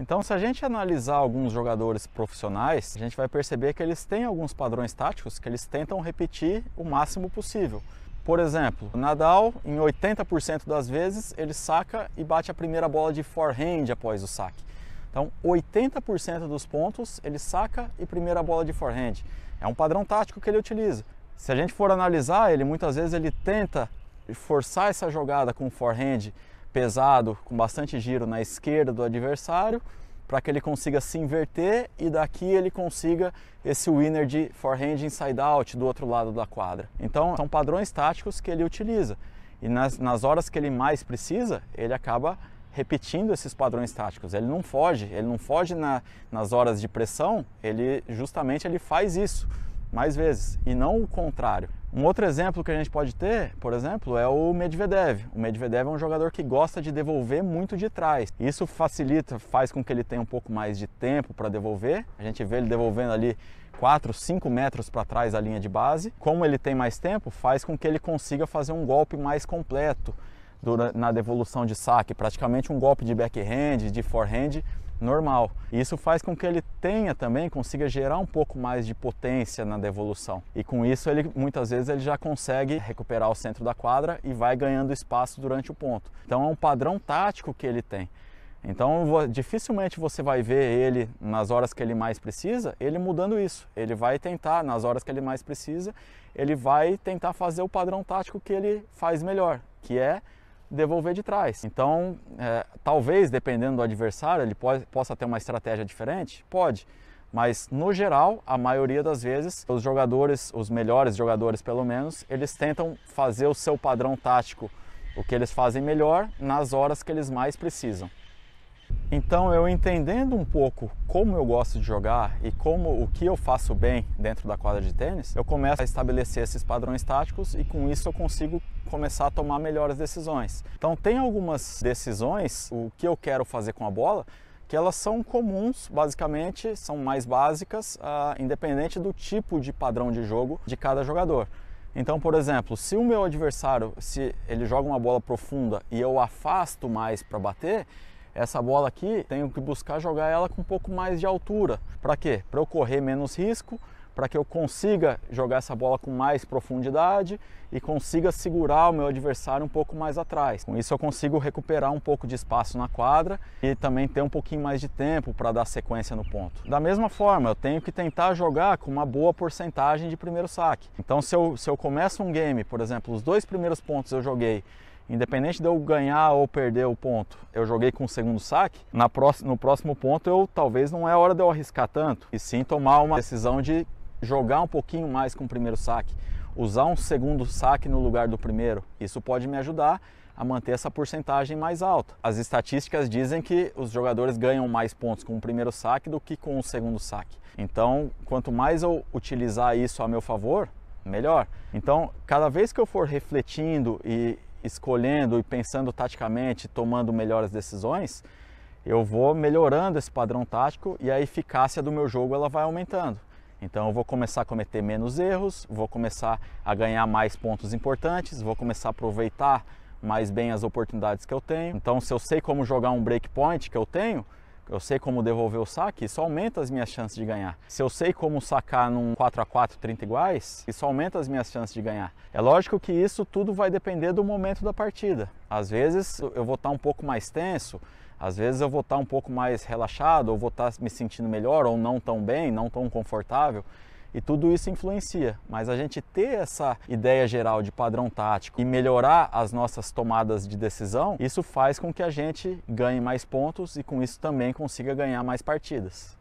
Então, se a gente analisar alguns jogadores profissionais, a gente vai perceber que eles têm alguns padrões táticos que eles tentam repetir o máximo possível. Por exemplo, o Nadal, em 80% das vezes, ele saca e bate a primeira bola de forehand após o saque. Então, 80% dos pontos ele saca e primeira bola de forehand. É um padrão tático que ele utiliza. Se a gente for analisar, ele muitas vezes ele tenta forçar essa jogada com forehand pesado, com bastante giro na esquerda do adversário, para que ele consiga se inverter e daqui ele consiga esse winner de forehand inside out do outro lado da quadra. Então são padrões táticos que ele utiliza e nas horas que ele mais precisa, ele acaba repetindo esses padrões táticos. Ele não foge nas horas de pressão, ele faz isso mais vezes e não o contrário. Um outro exemplo que a gente pode ter, por exemplo, é o Medvedev. O Medvedev é um jogador que gosta de devolver muito de trás. Isso faz com que ele tenha um pouco mais de tempo para devolver. A gente vê ele devolvendo ali 4, 5 metros para trás da linha de base. Como ele tem mais tempo, faz com que ele consiga fazer um golpe mais completo na devolução de saque, praticamente um golpe de backhand, de forehand normal. Isso faz com que ele consiga gerar um pouco mais de potência na devolução. E com isso muitas vezes ele já consegue recuperar o centro da quadra e vai ganhando espaço durante o ponto. Então é um padrão tático que ele tem. Então dificilmente você vai ver ele nas horas que ele mais precisa, ele mudando isso. Ele vai tentar, nas horas que ele mais precisa, ele vai tentar fazer o padrão tático que ele faz melhor, que é devolver de trás. Então, talvez, dependendo do adversário, ele possa ter uma estratégia diferente? Pode. Mas, no geral, a maioria das vezes, os melhores jogadores pelo menos, eles tentam fazer o seu padrão tático, o que eles fazem melhor, nas horas que eles mais precisam. Então, eu entendendo um pouco como eu gosto de jogar e o que eu faço bem dentro da quadra de tênis, eu começo a estabelecer esses padrões táticos e com isso eu consigo começar a tomar melhores decisões. Então, tem algumas decisões, o que eu quero fazer com a bola, que elas são comuns, basicamente, são mais básicas, independente do tipo de padrão de jogo de cada jogador. Então, por exemplo, se o meu adversário, se ele joga uma bola profunda e eu afasto mais para bater, essa bola aqui, tenho que buscar jogar ela com um pouco mais de altura. Para quê? Para eu correr menos risco, para que eu consiga jogar essa bola com mais profundidade e consiga segurar o meu adversário um pouco mais atrás. Com isso eu consigo recuperar um pouco de espaço na quadra e também ter um pouquinho mais de tempo para dar sequência no ponto. Da mesma forma, eu tenho que tentar jogar com uma boa porcentagem de primeiro saque. Então se eu começo um game, por exemplo, os 2 primeiros pontos eu joguei, independente de eu ganhar ou perder o ponto, eu joguei com o segundo saque, no próximo ponto talvez não é hora de eu arriscar tanto, e sim tomar uma decisão de jogar um pouquinho mais com o primeiro saque, usar um segundo saque no lugar do primeiro. Isso pode me ajudar a manter essa porcentagem mais alta. As estatísticas dizem que os jogadores ganham mais pontos com o primeiro saque do que com o segundo saque. Então, quanto mais eu utilizar isso a meu favor, melhor. Então, cada vez que eu for refletindo e escolhendo e pensando taticamente, tomando melhores decisões, eu vou melhorando esse padrão tático e a eficácia do meu jogo ela vai aumentando. Então eu vou começar a cometer menos erros, vou começar a ganhar mais pontos importantes, vou começar a aproveitar mais bem as oportunidades que eu tenho. Então se eu sei como jogar um breakpoint que eu tenho, eu sei como devolver o saque, isso aumenta as minhas chances de ganhar. Se eu sei como sacar num 4x4 30 iguais, isso aumenta as minhas chances de ganhar. É lógico que isso tudo vai depender do momento da partida. Às vezes eu vou estar um pouco mais tenso, às vezes eu vou estar um pouco mais relaxado, ou vou estar me sentindo melhor, ou não tão bem, não tão confortável. E tudo isso influencia, mas a gente ter essa ideia geral de padrão tático e melhorar as nossas tomadas de decisão, isso faz com que a gente ganhe mais pontos e com isso também consiga ganhar mais partidas.